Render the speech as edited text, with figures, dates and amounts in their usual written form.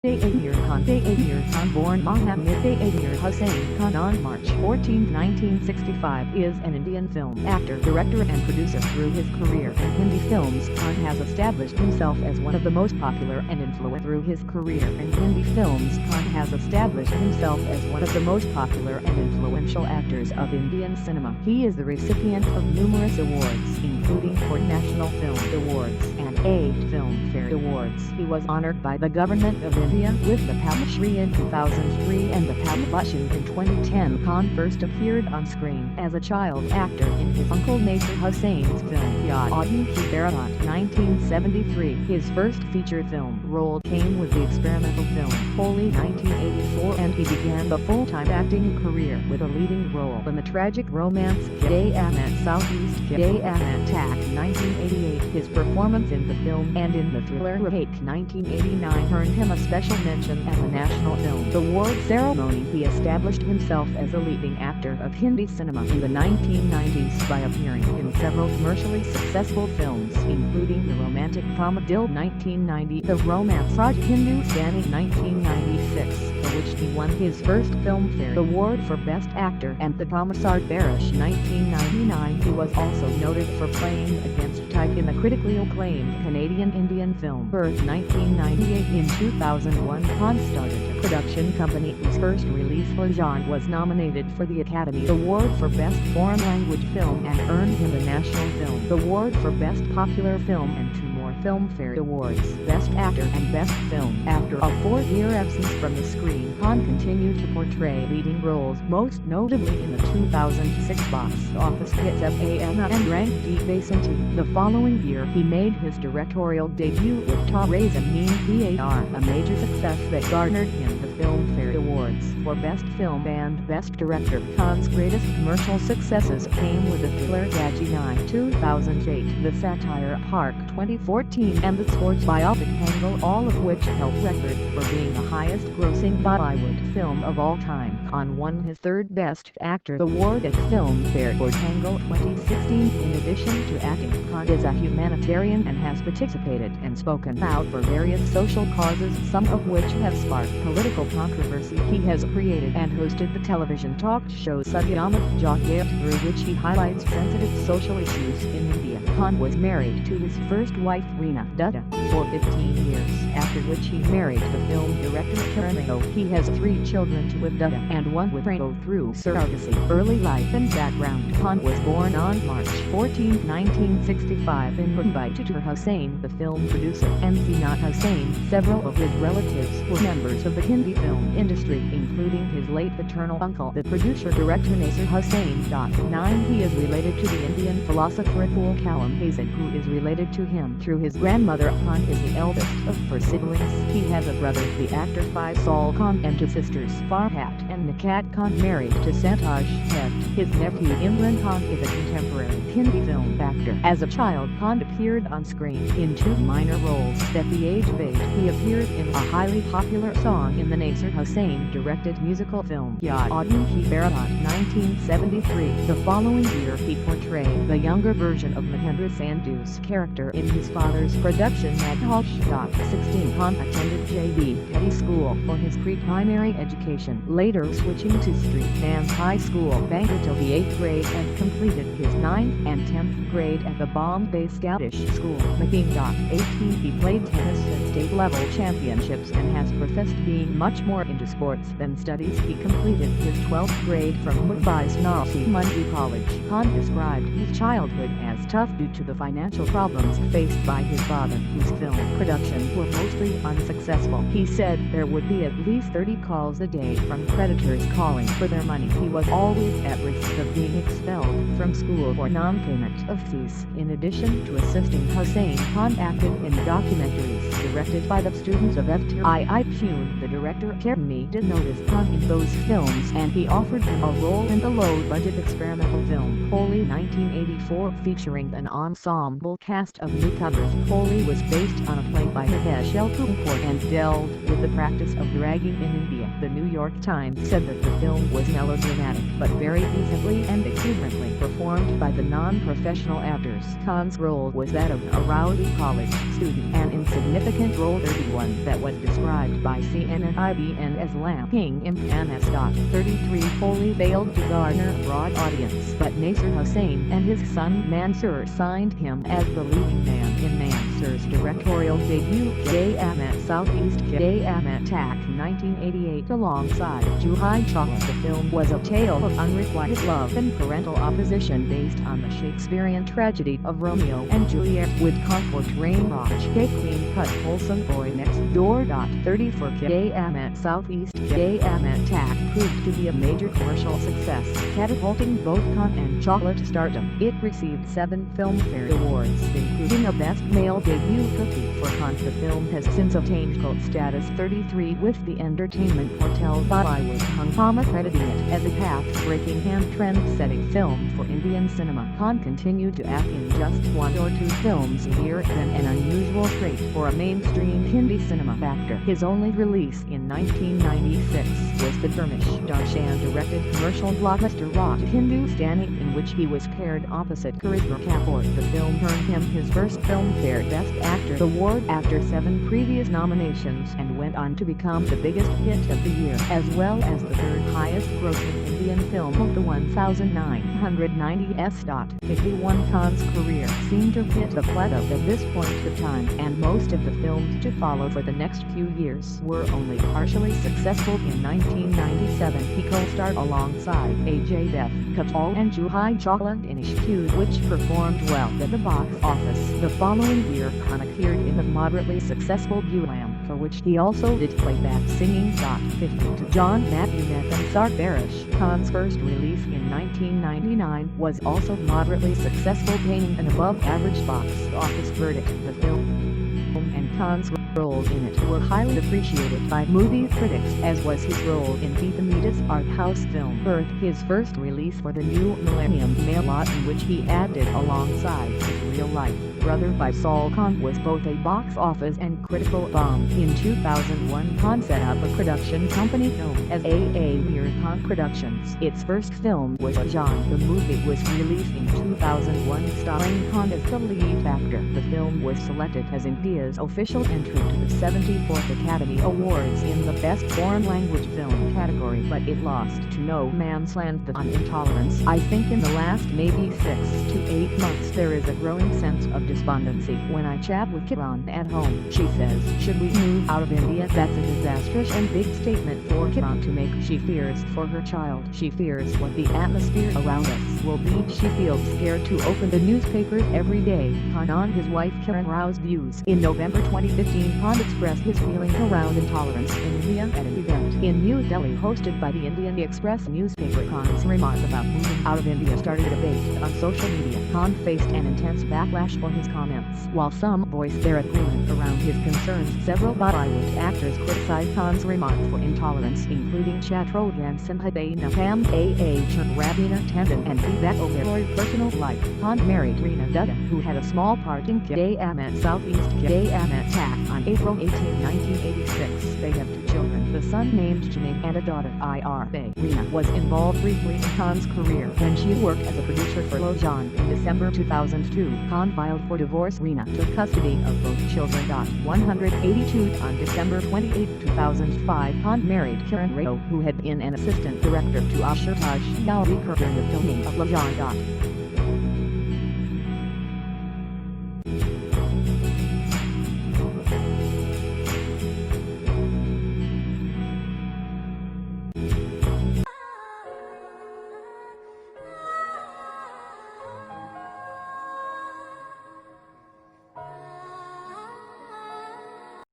Amir Khan, born Mohammed Amir Hussain Khan on March 14, 1965, is an Indian film actor, director and producer. Through his career in Hindi films, Khan has established himself as one of the most popular and influential actors of Indian cinema. He is the recipient of numerous awards, including 4 National Film Awards and 8 Filmfare Awards. He was honored by the Government of India with the Padma Shri in 2003 and the Padma Bhushan in 2010. Khan first appeared on screen as a child actor in his uncle Nasir Hussain's film Biography, 1973. His first feature film role came with the experimental film Holy 1984, and he began the full-time acting career with a leading role in the tragic romance Qiyamat Southeast Qiyamat Tak 1988. His performance in the film and in the thriller Hake 1989 earned him a special mention at the National Film Award ceremony. He established himself as a leading actor of Hindi cinema in the 1990s by appearing in several commercially successful films, including the romantic drama Dil 1990, the romance project Hindustani 1996, for which he won his first Filmfare Award for Best Actor, and the drama Barish 1999. He was also noted for playing against type in the critically acclaimed Canadian Indian film Birth 1998. In 2001, Khan started a production company whose first release, Lajan, was nominated for the Academy Award for Best Foreign Language Film and earned him the National Film Award for Best Popular Film and 2 more Filmfare Awards, Best Actor and Best Film. After a 4-year absence from the screen, Khan continued to portray leading roles, most notably in the 2006 box office hits F.A.M. and Rank D. Basanti. The following year, he made his directorial debut with Tare Zameen Par, a major success that garnered him the Filmfare Awards for Best Film and Best Director. Khan's greatest commercial successes came with the thriller Gajini 2008, the satire Park 2014, and the sports biopic Tangle, all of which held record for being the highest-grossing Bollywood film of all time. Khan won his 3rd Best Actor award at Filmfare for Tangle 2016. In addition to acting, Khan is a humanitarian and has participated and spoken out for various social causes, some of which have sparked political controversy. He has created and hosted the television talk show Sadyamat Jagya, through which he highlights sensitive social issues in India. Khan was married to his first wife Reena Dutta for 15 years, after which he married the film director Karan Rao. He has 3 children, 2 with Dutta and 1 with Rao through surrogacy. Early life and background. Khan was born on March 14, 1965 in Mumbai to Hussain, the film producer, and Zeenat Hussain. Several of his relatives were members of the Hindi film industry, including his late paternal uncle, the producer-director Nasir Hussain. 9. He is related to the Indian philosopher Abul Kalam Azad, who is related to him through his grandmother. Khan is the eldest of 4 siblings. He has a brother, the actor Faisal Khan, and 2 sisters, Farhat and Nikat Khan, married to Santosh Sheth. His nephew Imran Khan is a contemporary Hindi film actor. As a child, Khan appeared on screen in 2 minor roles. At the age of 8, he appeared in a highly popular song in the Nasir Hussain-directed musical film Yaadon Ki Barat 1973. The following year, he portrayed the younger version of Mahendra Sandhu's character in his father's production Madhosh. 16. Khan attended J.B. Petty School for his pre-primary education, later switching to Street Dance High School, Bangalore, till the 8th grade, and completed his 9th and 10th grade at the Bombay Scottish School, Making. 18. He played tennis at state-level championships and has professed being much more into sports than studies. He completed his 12th grade from Mumbai's Narsi Munji College. Khan described his childhood as tough due to the financial problems faced by his father, whose film productions were mostly unsuccessful. He said there would be at least 30 calls a day from creditors calling for their money. He was always at risk of being expelled from school for non-payment of fees. In addition to assisting Hussain, Khan acted in documentaries directed by the students of FTI Pune. The director Kermi did notice Khan in those films, and he offered him a role in the low-budget experimental film Holy 1984, featuring an ensemble cast of newcomers. Holy was based on a play by Hitesh L. Kapoor and dealt with the practice of dragging in India. The New York Times said that the film was melodramatic, but very decently and exuberantly performed by the non-professional actors. Khan's role was that of a rowdy college student, an insignificant significant role 31 that was described by CNN/IBN as lacking impetus. 33 wholly failed to garner a broad audience, but Nasser Hussain and his son Mansour signed him as the leading man in Mansour's directorial debut Qiyamah Southeast Qiyamah Tak 1988 alongside Juhai Chawla. The film was a tale of unrequited love and parental opposition based on the Shakespearean tragedy of Romeo and Juliet, with comfort Raj, a clean-cut wholesome boy next door. 30 for Qiyamah Southeast Qiyamah Tak proved to be a major commercial success, catapulting both Khan and Chawla to stardom. It received 7 Filmfare Awards, including a Best Male Debut trophy for Khan. The film has since obtained cult status 33 with the Entertainment Hotel Bollywood Hungama crediting it as a path-breaking and trend-setting film for Indian cinema. Khan continued to act in just 1 or 2 films a year, an unusual trait for a mainstream Hindi cinema actor. His only release in 1996 was the Dharmesh Darshan-directed commercial blockbuster Raj Hindustani, in which he was paired opposite Karisma Kapoor. The film earned him his first Filmfare Best Actor award after 7 previous nominations and went on to become the biggest hit of the year, as well as the 3rd highest grossing Indian film of the 1990s. 51 Khan's career seemed to hit a plateau at this point of time, and most of the films to follow for the next few years were only partially successful. In 1997 he co-starred alongside Ajay Devgn and Juhai Chawla in Ishq, which performed well at the box office. The following year Khan appeared in the moderately successful Gulam, for which he also did playback singing. 50 to John Matthew Nath and Sar Barish. Khan's first release in 1999 was also moderately successful, gaining an above-average box office verdict. The film and Khan's role in it were highly appreciated by movie critics, as was his role in Deepamita's art house film Earth, his first release for the new Millennium Mela, in which he acted alongside his real-life brother Faisal Khan, was both a box office and critical bomb. In 2001 Khan set up a production company known as Amir Khan Productions. Its first film was Ajan. The movie was released in 2001 starring Khan as the lead actor. The film was selected as India's official entry to the 74th Academy Awards in the Best Foreign Language Film category, but it lost to No Man's Land on Intolerance. I think in the last maybe 6 to 8 months there is a growing sense of despondency when I chat with Kiran at home. She says, should we move out of India? That's a disastrous and big statement for Kiran to make. She fears for her child. She fears what the atmosphere around us will be. She feels scared to open the newspapers every day. Khan on his wife Kiran Rao's views. In November 2015 Khan expressed his feelings around intolerance in India at an event in New Delhi hosted by the Indian Express newspaper. Khan's remark about moving out of India started a debate on social media. Khan faced an intense backlash for his comments. While some voiced their agreement around his concerns, several Bollywood actors criticized Khan's remark for intolerance, including Shatrughan Sinha, Nakam Ravina Tandon, and Vivek Oberoi's personal life. Khan married Reena Dutta, who had a small part in Qiyamah Southeast Qiyamah Tak on April 18, 1986. They have 2 children, the son named Junaid and a daughter, Ira. Reena was involved briefly in Khan's career when she worked as a producer for Lojan. In December 2002, Khan filed for divorce. Reena took custody of both children. 182 On December 28, 2005, Khan married Kiran Rao, who had been an assistant director to Ashutosh Gowrikar during the filming of Lojan.